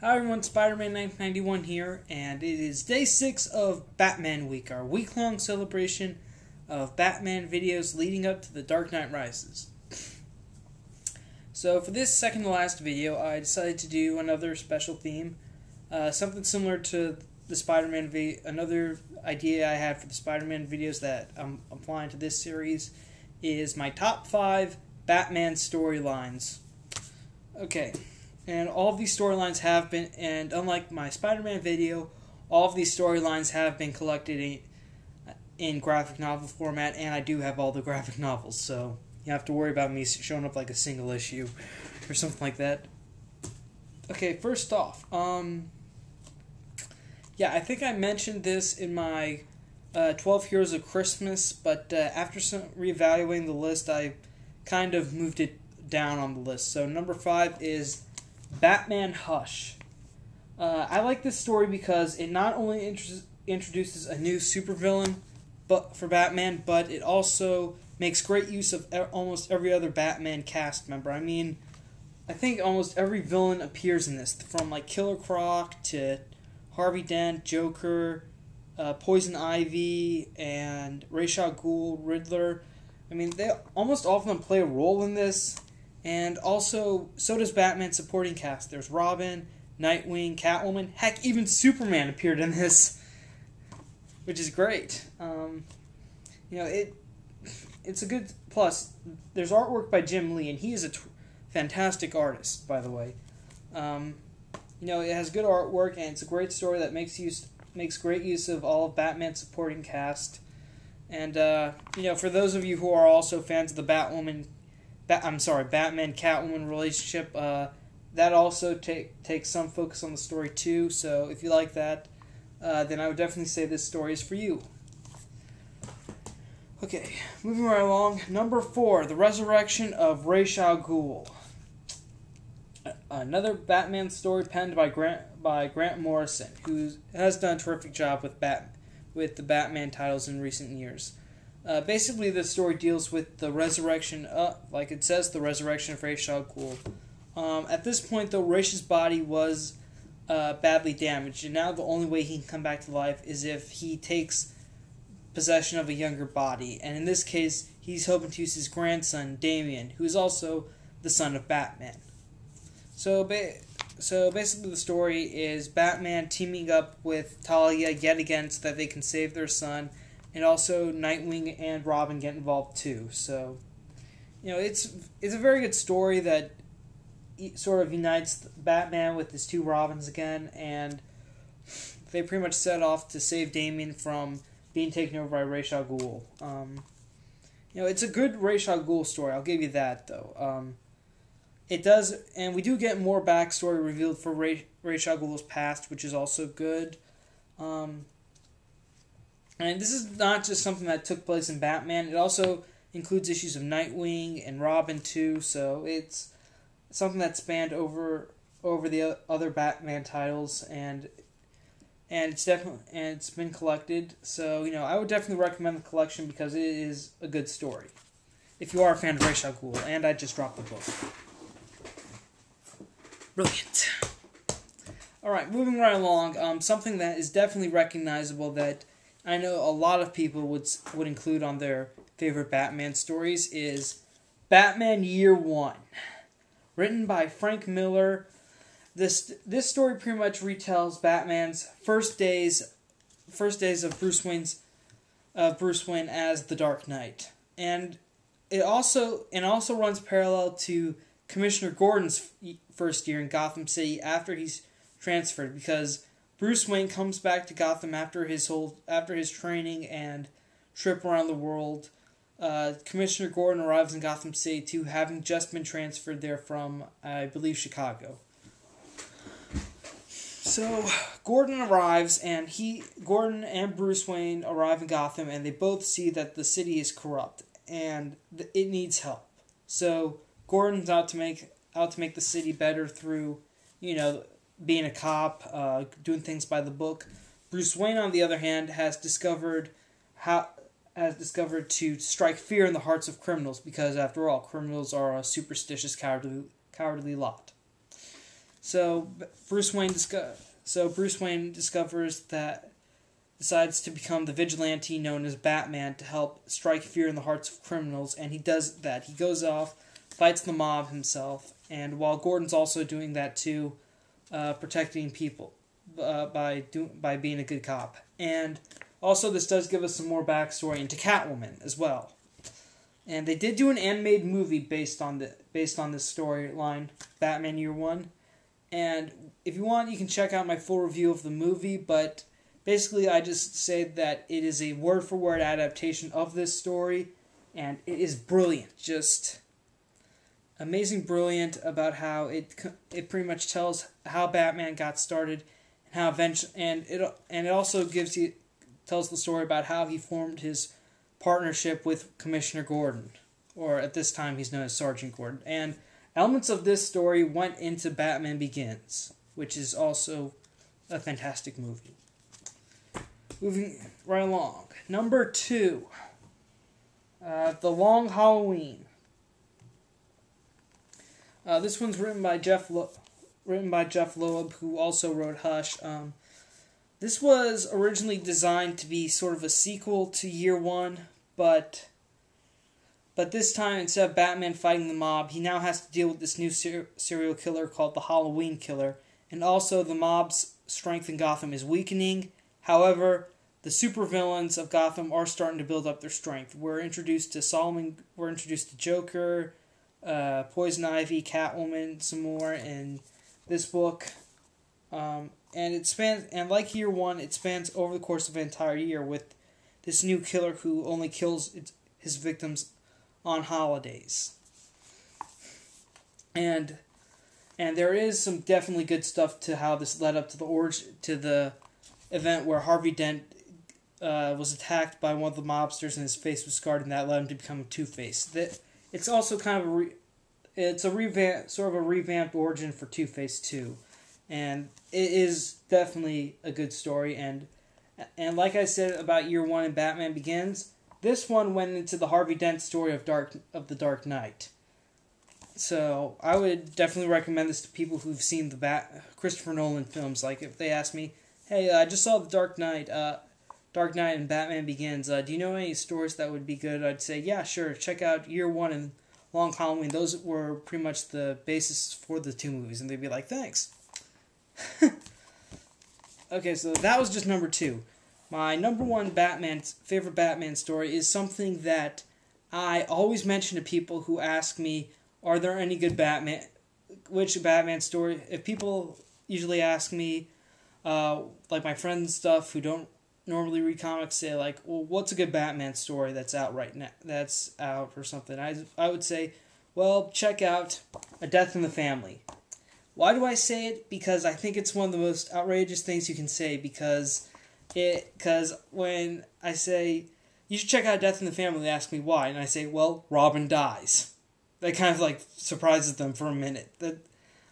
Hi everyone, Spider-Man 991 here, and it is day 6 of Batman Week, our week-long celebration of Batman videos leading up to The Dark Knight Rises. So for this second-to-last video, I decided to do another special theme, something similar to the Spider-Man another idea I had for the Spider-Man videos that I'm applying to this series is my top 5 Batman storylines. Okay. And all of these storylines have been, and unlike my Spider-Man video, all of these storylines have been collected in graphic novel format, and I do have all the graphic novels, so you have to worry about me showing up like a single issue or something like that. Okay, first off, yeah, I think I mentioned this in my 12 Heroes of Christmas, but after reevaluating the list, I kind of moved it down on the list. So number 5 is Batman Hush. I like this story because it not only introduces a new supervillain for Batman, but it also makes great use of almost every other Batman cast member. I mean, I think almost every villain appears in this, from like Killer Croc to Harvey Dent, Joker, Poison Ivy, and Ra's al Ghul, Riddler. I mean, almost all of them play a role in this. And also, so does Batman's supporting cast. There's Robin, Nightwing, Catwoman. Heck, even Superman appeared in this, which is great. It's a good plus. There's artwork by Jim Lee, and he is a fantastic artist, by the way. It has good artwork, and it's a great story that makes great use of all of Batman's supporting cast. And for those of you who are also fans of the Batman Catwoman relationship, that also takes some focus on the story too. So if you like that, then I would definitely say this story is for you. Okay, moving right along. Number 4, the resurrection of Ra's al Ghul. Another Batman story penned by Grant Morrison, who has done a terrific job with the Batman titles in recent years. Basically, the story deals with the resurrection, like it says, the resurrection of Ra's al Ghul. At this point, though, Ra's body was badly damaged, and now the only way he can come back to life is if he takes possession of a younger body. And in this case, he's hoping to use his grandson, Damian, who is also the son of Batman. So basically, the story is Batman teaming up with Talia yet again so that they can save their son. And also Nightwing and Robin get involved too. So, it's a very good story that sort of unites Batman with his two Robins again, and they pretty much set off to save Damian from being taken over by Ra's al Ghul. It's a good Ra's al Ghul story. I'll give you that though. It does, and we do get more backstory revealed for Ra's al Ghul's past, which is also good. And this is not just something that took place in Batman. It also includes issues of Nightwing and Robin too. So it's something that spanned over the other Batman titles, and it's been collected. So I would definitely recommend the collection because it is a good story. If you are a fan of Ra's al Ghul, and I just dropped the book. Brilliant. All right, moving right along. Something that is definitely recognizable that I know a lot of people would include on their favorite Batman stories is Batman Year One, written by Frank Miller. This story pretty much retells Batman's first days of Bruce Wayne as the Dark Knight, and it also runs parallel to Commissioner Gordon's first year in Gotham City after he's transferred, because Bruce Wayne comes back to Gotham after his training and trip around the world. Commissioner Gordon arrives in Gotham City too, having just been transferred there from, I believe, Chicago. So Gordon arrives, and Gordon and Bruce Wayne arrive in Gotham, and they both see that the city is corrupt and it needs help. So Gordon's out to make the city better through, being a cop, doing things by the book. Bruce Wayne, on the other hand, has discovered to strike fear in the hearts of criminals, because after all, criminals are a superstitious, cowardly lot. So Bruce Wayne decides to become the vigilante known as Batman to help strike fear in the hearts of criminals, and he does that. He goes off, fights the mob himself, and while Gordon's also doing that too, protecting people by being a good cop. And also, this does give us some more backstory into Catwoman as well. And they did do an animated movie based on this storyline, Batman Year One. And if you want, you can check out my full review of the movie. But basically, I just say that it is a word-for-word adaptation of this story, and it is brilliant. Just amazing, brilliant about how it pretty much tells how Batman got started, and how it also tells the story about how he formed his partnership with Commissioner Gordon, or at this time he's known as Sergeant Gordon. And elements of this story went into Batman Begins, which is also a fantastic movie. Moving right along. Number 2, The Long Halloween. This one's written by Jeff Loeb, who also wrote Hush. This was originally designed to be sort of a sequel to Year One, but this time, instead of Batman fighting the mob, he now has to deal with this new serial killer called the Halloween Killer, and also the mob's strength in Gotham is weakening. However, the supervillains of Gotham are starting to build up their strength. We're introduced to Joker, Poison Ivy, Catwoman, some more in this book. And like Year One, it spans over the course of an entire year with this new killer who only kills his victims on holidays. And there is some definitely good stuff to how this led up to the event where Harvey Dent was attacked by one of the mobsters and his face was scarred, and that led him to become Two-Face. It's also kind of a revamped origin for Two-Face too. And it is definitely a good story, and like I said about Year One and Batman Begins, this one went into the Harvey Dent story of the Dark Knight. So I would definitely recommend this to people who've seen the Christopher Nolan films. Like if they ask me, "Hey, I just saw the Dark Knight and Batman Begins. Do you know any stories that would be good?" I'd say, "Yeah, sure. Check out Year One and Long Halloween. Those were pretty much the basis for the two movies," and they'd be like, "Thanks." Okay, so that was just number 2. My number 1 favorite Batman story is something that I always mention to people who ask me, are there any good which Batman story? If people usually ask me, like my friends and stuff who don't normally read comics, say like, well, what's a good Batman story that's out right now, that's out or something? I would say, well, check out A Death in the Family. Why do I say it? Because I think it's one of the most outrageous things you can say, because when I say, you should check out Death in the Family, they ask me why, and I say, well, Robin dies. That kind of like surprises them for a minute.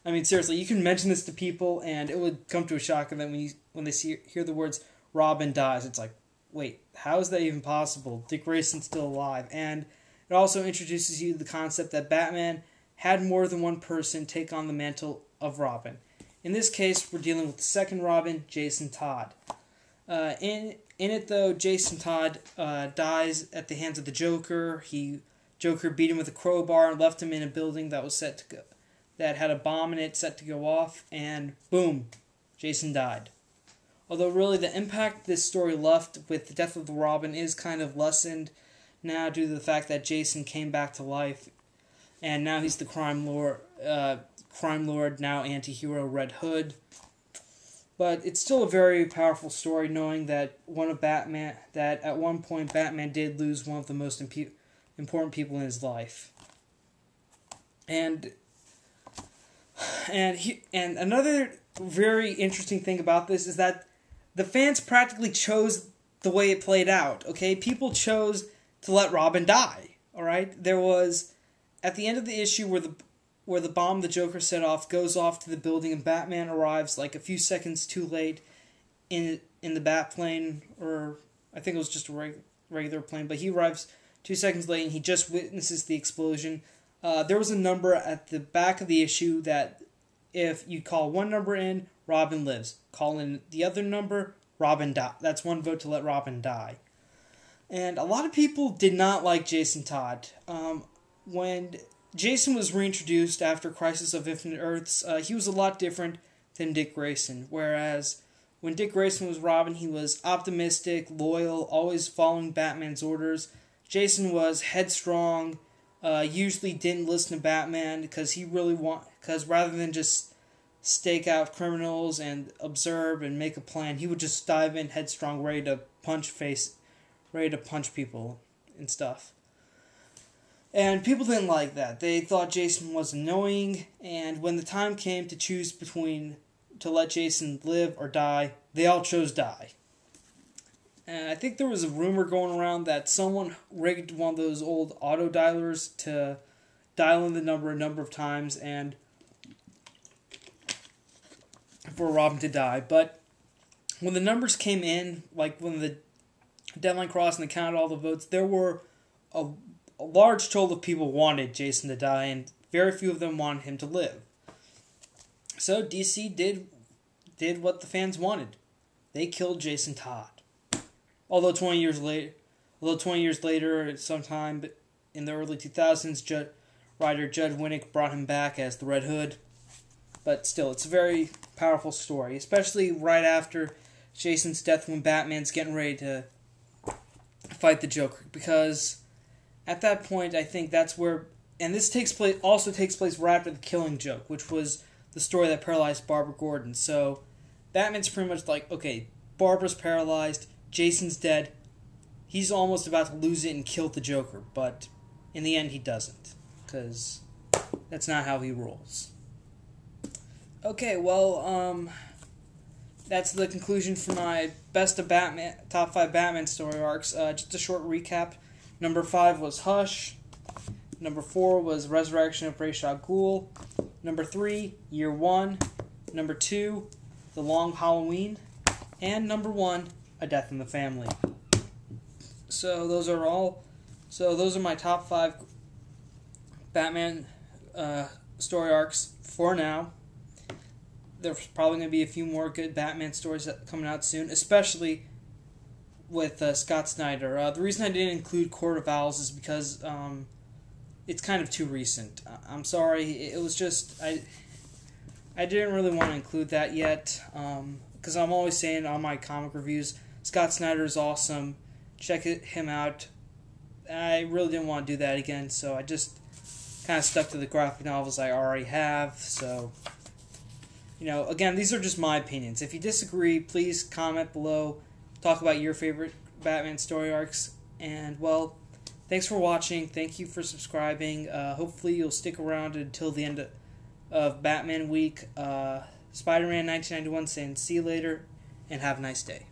Seriously, you can mention this to people, and it would come to a shock of them when they hear the words Robin dies. It's like, wait, how is that even possible? Dick Grayson's still alive. And it also introduces you to the concept that Batman had more than one person take on the mantle of Robin. In this case, we're dealing with the second Robin, Jason Todd. In it, though, Jason Todd dies at the hands of the Joker. Joker beat him with a crowbar and left him in a building that had a bomb in it set to go off, and boom, Jason died. Although really the impact this story left with the death of the Robin is kind of lessened now due to the fact that Jason came back to life, and now he's the crime lord, now anti-hero Red Hood. But it's still a very powerful story, knowing that at one point Batman did lose one of the most important people in his life. And another very interesting thing about this is that the fans practically chose the way it played out. Okay, people chose to let Robin die. All right, there was at the end of the issue where the bomb the Joker set off goes off to the building, and Batman arrives like a few seconds too late in the Batplane, or I think it was just a regular plane, but he arrives 2 seconds late and he just witnesses the explosion. There was a number at the back of the issue that if you call one number in, Robin lives. Call in the other number, Robin die. That's one vote to let Robin die. And a lot of people did not like Jason Todd. When Jason was reintroduced after Crisis of Infinite Earths, he was a lot different than Dick Grayson. Whereas when Dick Grayson was Robin, he was optimistic, loyal, always following Batman's orders. Jason was headstrong, usually didn't listen to Batman because rather than just stake out criminals and observe and make a plan, he would just dive in headstrong, ready to punch people and stuff. And people didn't like that. They thought Jason was annoying, and when the time came to choose to let Jason live or die, they all chose die. And I think there was a rumor going around that someone rigged one of those old auto dialers to dial in the number a number of times and for Robin to die. But when the numbers came in, like when the deadline crossed and they counted all the votes, there were a large total of people wanted Jason to die, and very few of them wanted him to live. So DC did what the fans wanted. They killed Jason Todd. Although 20 years later, sometime in the early 2000s, writer Judd Winnick brought him back as the Red Hood. But still, it's a very powerful story, especially right after Jason's death when Batman's getting ready to fight the Joker. Because at that point, I think that's where... And this takes place right after the Killing Joke, which was the story that paralyzed Barbara Gordon. So Batman's pretty much like, okay, Barbara's paralyzed, Jason's dead, he's almost about to lose it and kill the Joker, but in the end he doesn't, because that's not how he rolls. Okay, well, that's the conclusion for my best of Batman, top 5 Batman story arcs. Just a short recap. Number 5 was Hush. Number 4 was Resurrection of Ra's al Ghul. Number 3, Year 1. Number 2, The Long Halloween. And number 1, A Death in the Family. So those are my top 5 Batman story arcs for now. There's probably going to be a few more good Batman stories coming out soon, especially with Scott Snyder. The reason I didn't include Court of Owls is because it's kind of too recent. I'm sorry, it was just I didn't really want to include that yet, because I'm always saying on my comic reviews, Scott Snyder is awesome. Check him out. I really didn't want to do that again, so I just kind of stuck to the graphic novels I already have. So, again, these are just my opinions. If you disagree, please comment below. Talk about your favorite Batman story arcs. And, well, thanks for watching. Thank you for subscribing. Hopefully you'll stick around until the end of Batman Week. Spider-Man 1991 saying see you later, and have a nice day.